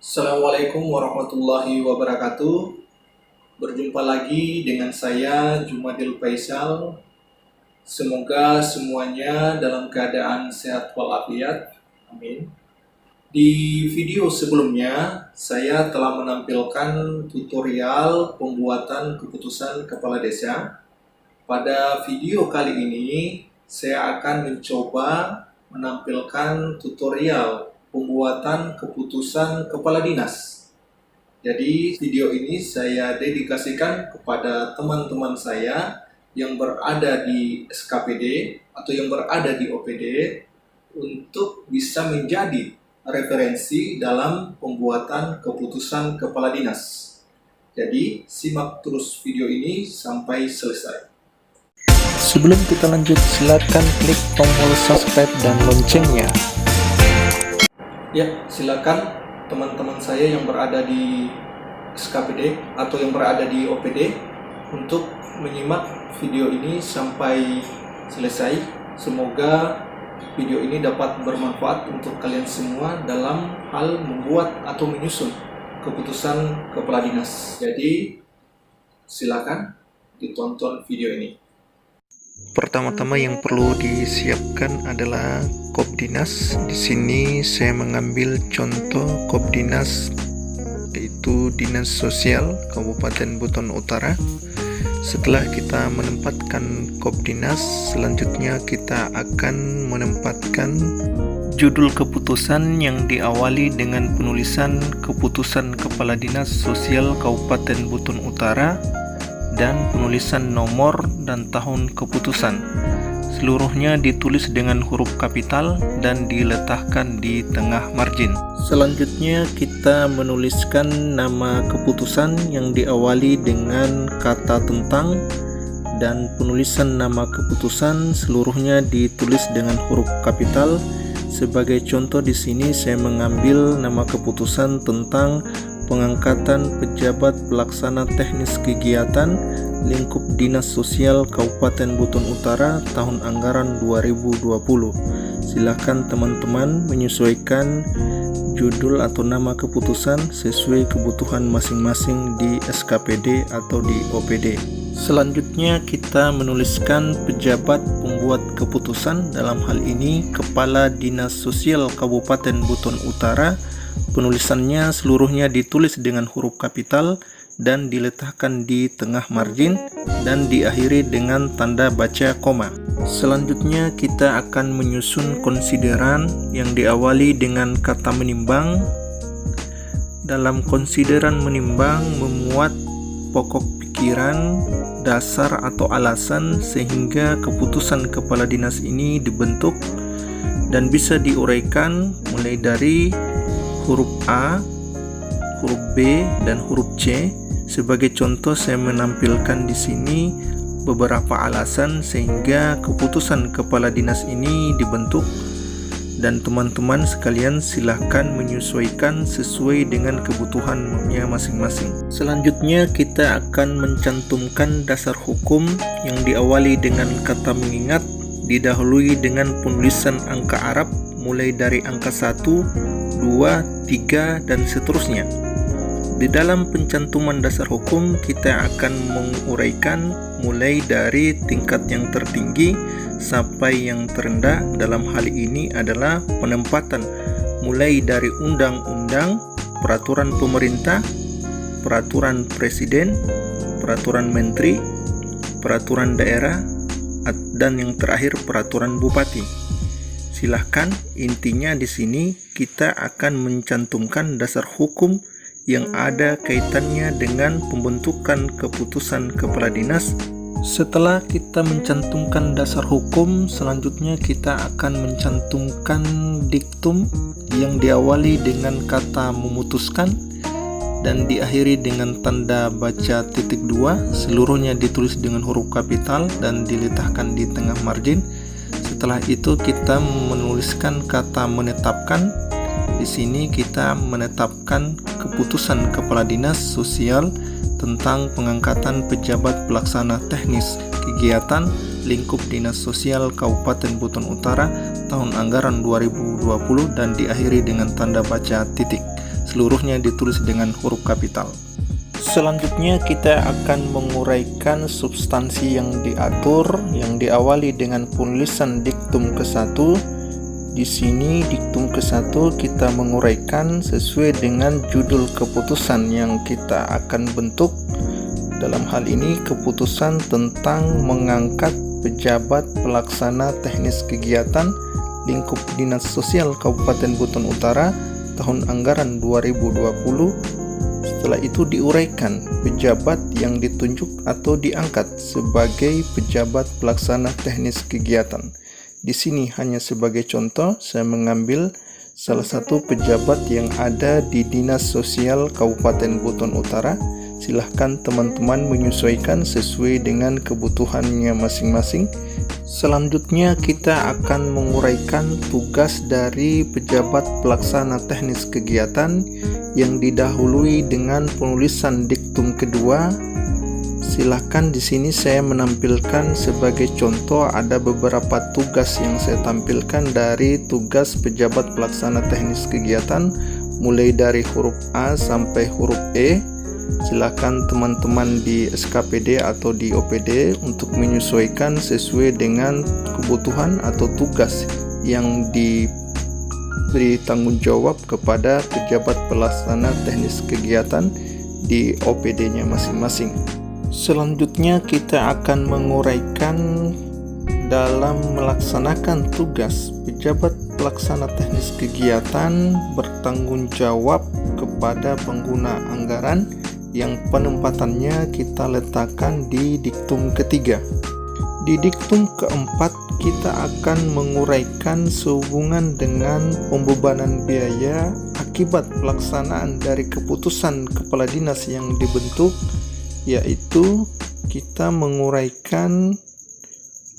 Assalamualaikum warahmatullahi wabarakatuh. Berjumpa lagi dengan saya Jumadil Faisal. Semoga semuanya dalam keadaan sehat walafiat. Amin. Di video sebelumnya, saya telah menampilkan tutorial pembuatan keputusan kepala desa. Pada video kali ini, saya akan mencoba menampilkan tutorial pembuatan keputusan kepala dinas. Jadi video ini saya dedikasikan kepada teman-teman saya yang berada di SKPD atau yang berada di OPD untuk bisa menjadi referensi dalam pembuatan keputusan kepala dinas. Jadi simak terus video ini sampai selesai. Sebelum kita lanjut, silakan klik tombol subscribe dan loncengnya. Ya, silakan teman-teman saya yang berada di SKPD atau yang berada di OPD untuk menyimak video ini sampai selesai. Semoga video ini dapat bermanfaat untuk kalian semua dalam hal membuat atau menyusun keputusan kepala dinas. Jadi, silakan ditonton video ini. Pertama-tama yang perlu disiapkan adalah Kopdinas. Di sini saya mengambil contoh Kopdinas, yaitu Dinas Sosial Kabupaten Buton Utara. Setelah kita menempatkan Kopdinas, selanjutnya kita akan menempatkan judul keputusan yang diawali dengan penulisan Keputusan Kepala Dinas Sosial Kabupaten Buton Utara dan penulisan nomor dan tahun keputusan. Seluruhnya ditulis dengan huruf kapital dan diletakkan di tengah margin. Selanjutnya kita menuliskan nama keputusan yang diawali dengan kata tentang, dan penulisan nama keputusan seluruhnya ditulis dengan huruf kapital. Sebagai contoh di sini saya mengambil nama keputusan tentang pengangkatan pejabat pelaksana teknis kegiatan lingkup Dinas Sosial Kabupaten Buton Utara tahun anggaran 2020. Silakan teman-teman menyesuaikan judul atau nama keputusan sesuai kebutuhan masing-masing di SKPD atau di OPD. Selanjutnya kita menuliskan pejabat pembuat keputusan, dalam hal ini Kepala Dinas Sosial Kabupaten Buton Utara. Penulisannya seluruhnya ditulis dengan huruf kapital dan diletakkan di tengah margin dan diakhiri dengan tanda baca koma. Selanjutnya kita akan menyusun konsideran yang diawali dengan kata menimbang. Dalam konsideran menimbang memuat pokok pikiran, dasar atau alasan sehingga keputusan kepala dinas ini dibentuk dan bisa diuraikan mulai dari huruf A, huruf B, dan huruf C. Sebagai contoh saya menampilkan di sini beberapa alasan sehingga keputusan kepala dinas ini dibentuk, dan teman-teman sekalian silahkan menyesuaikan sesuai dengan kebutuhannya masing-masing. Selanjutnya kita akan mencantumkan dasar hukum yang diawali dengan kata mengingat, didahului dengan penulisan angka Arab mulai dari angka 1, 2, 3, dan seterusnya. Di dalam pencantuman dasar hukum kita akan menguraikan mulai dari tingkat yang tertinggi sampai yang terendah. Dalam hal ini adalah penempatan mulai dari undang-undang, peraturan pemerintah, peraturan presiden, peraturan menteri, peraturan daerah, dan yang terakhir peraturan bupati. Silahkan, intinya di sini kita akan mencantumkan dasar hukum yang ada kaitannya dengan pembentukan keputusan kepala dinas. Setelah kita mencantumkan dasar hukum, selanjutnya kita akan mencantumkan diktum yang diawali dengan kata memutuskan dan diakhiri dengan tanda baca titik 2. Seluruhnya ditulis dengan huruf kapital dan diletakkan di tengah margin. Setelah itu kita menuliskan kata menetapkan. Di sini kita menetapkan keputusan kepala dinas sosial tentang pengangkatan pejabat pelaksana teknis kegiatan lingkup Dinas Sosial Kabupaten Buton Utara tahun anggaran 2020 dan diakhiri dengan tanda baca titik. seluruhnya ditulis dengan huruf kapital. Selanjutnya kita akan menguraikan substansi yang diatur, yang diawali dengan penulisan diktum ke-1. Di sini diktum ke-1 kita menguraikan sesuai dengan judul keputusan yang kita akan bentuk. Dalam hal ini keputusan tentang mengangkat pejabat pelaksana teknis kegiatan lingkup Dinas Sosial Kabupaten Buton Utara tahun anggaran 2020. Setelah itu diuraikan pejabat yang ditunjuk atau diangkat sebagai pejabat pelaksana teknis kegiatan. Di sini hanya sebagai contoh saya mengambil salah satu pejabat yang ada di Dinas Sosial Kabupaten Buton Utara. Silahkan teman-teman menyesuaikan sesuai dengan kebutuhannya masing-masing. Selanjutnya kita akan menguraikan tugas dari pejabat pelaksana teknis kegiatan yang didahului dengan penulisan diktum kedua. Silahkan di sini saya menampilkan sebagai contoh ada beberapa tugas yang saya tampilkan dari tugas pejabat pelaksana teknis kegiatan mulai dari huruf A sampai huruf E. Silakan teman-teman di SKPD atau di OPD untuk menyesuaikan sesuai dengan kebutuhan atau tugas yang diberi tanggung jawab kepada pejabat pelaksana teknis kegiatan di OPD-nya masing-masing. Selanjutnya kita akan menguraikan dalam melaksanakan tugas pejabat pelaksana teknis kegiatan bertanggung jawab kepada pengguna anggaran yang penempatannya kita letakkan di diktum ketiga. Di diktum keempat kita akan menguraikan sehubungan dengan pembebanan biaya akibat pelaksanaan dari keputusan kepala dinas yang dibentuk, yaitu kita menguraikan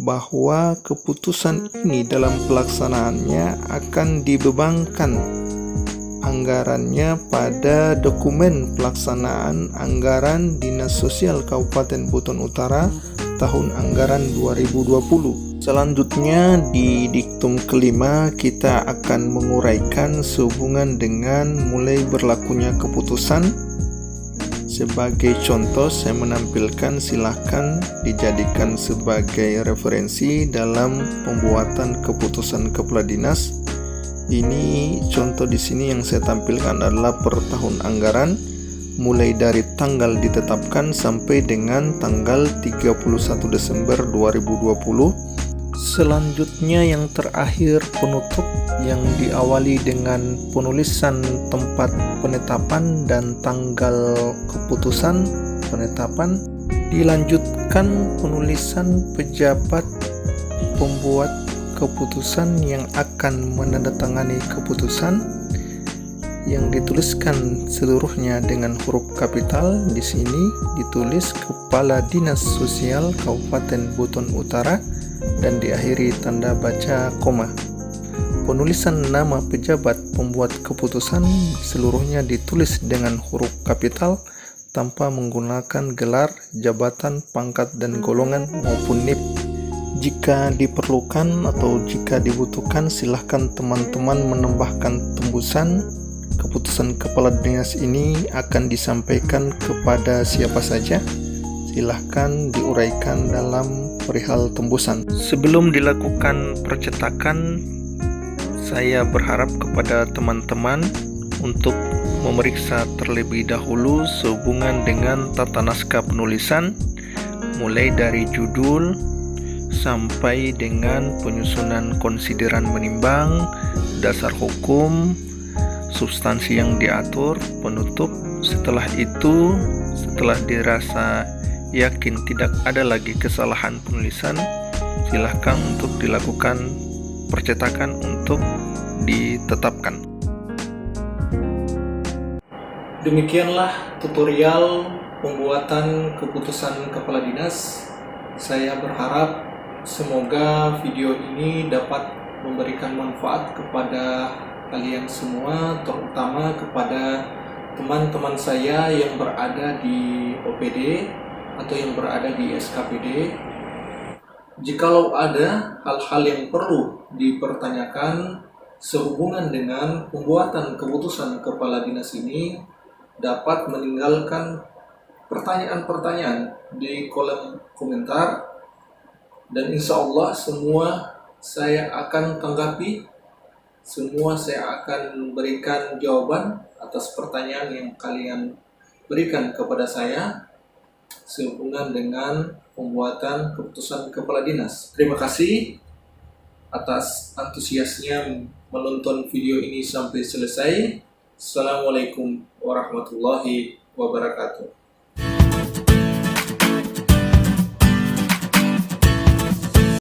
bahwa keputusan ini dalam pelaksanaannya akan dibebankan anggarannya pada dokumen pelaksanaan anggaran Dinas Sosial Kabupaten Buton Utara tahun anggaran 2020. Selanjutnya di diktum kelima kita akan menguraikan sehubungan dengan mulai berlakunya keputusan. Sebagai contoh saya menampilkan, silahkan dijadikan sebagai referensi dalam pembuatan keputusan kepala dinas. Ini contoh di sini yang saya tampilkan adalah per tahun anggaran mulai dari tanggal ditetapkan sampai dengan tanggal 31 Desember 2020. Selanjutnya yang terakhir penutup yang diawali dengan penulisan tempat penetapan dan tanggal keputusan penetapan, dilanjutkan penulisan pejabat pembuat keputusan yang akan menandatangani keputusan yang dituliskan seluruhnya dengan huruf kapital. Di sini ditulis Kepala Dinas Sosial Kabupaten Buton Utara dan diakhiri tanda baca koma. Penulisan nama pejabat pembuat keputusan seluruhnya ditulis dengan huruf kapital tanpa menggunakan gelar, jabatan, pangkat, dan golongan maupun NIP. Jika diperlukan atau jika dibutuhkan, silahkan teman-teman menambahkan tembusan. Keputusan kepala dinas ini akan disampaikan kepada siapa saja. Silahkan diuraikan dalam perihal tembusan. Sebelum dilakukan percetakan, saya berharap kepada teman-teman untuk memeriksa terlebih dahulu sehubungan dengan tata naskah penulisan, mulai dari judul sampai dengan penyusunan konsideran menimbang, dasar hukum, substansi yang diatur, penutup. Setelah itu, setelah dirasa yakin tidak ada lagi kesalahan penulisan, silahkan untuk dilakukan percetakan untuk ditetapkan. Demikianlah tutorial pembuatan keputusan kepala dinas. Saya berharap semoga video ini dapat memberikan manfaat kepada kalian semua, terutama kepada teman-teman saya yang berada di OPD atau yang berada di SKPD. Jikalau ada hal-hal yang perlu dipertanyakan, sehubungan dengan pembuatan keputusan kepala dinas ini dapat meninggalkan pertanyaan-pertanyaan di kolom komentar, dan insya Allah semua saya akan tanggapi, semua saya akan berikan jawaban atas pertanyaan yang kalian berikan kepada saya sehubungan dengan pembuatan keputusan kepala dinas. Terima kasih atas antusiasnya menonton video ini sampai selesai. Assalamualaikum warahmatullahi wabarakatuh.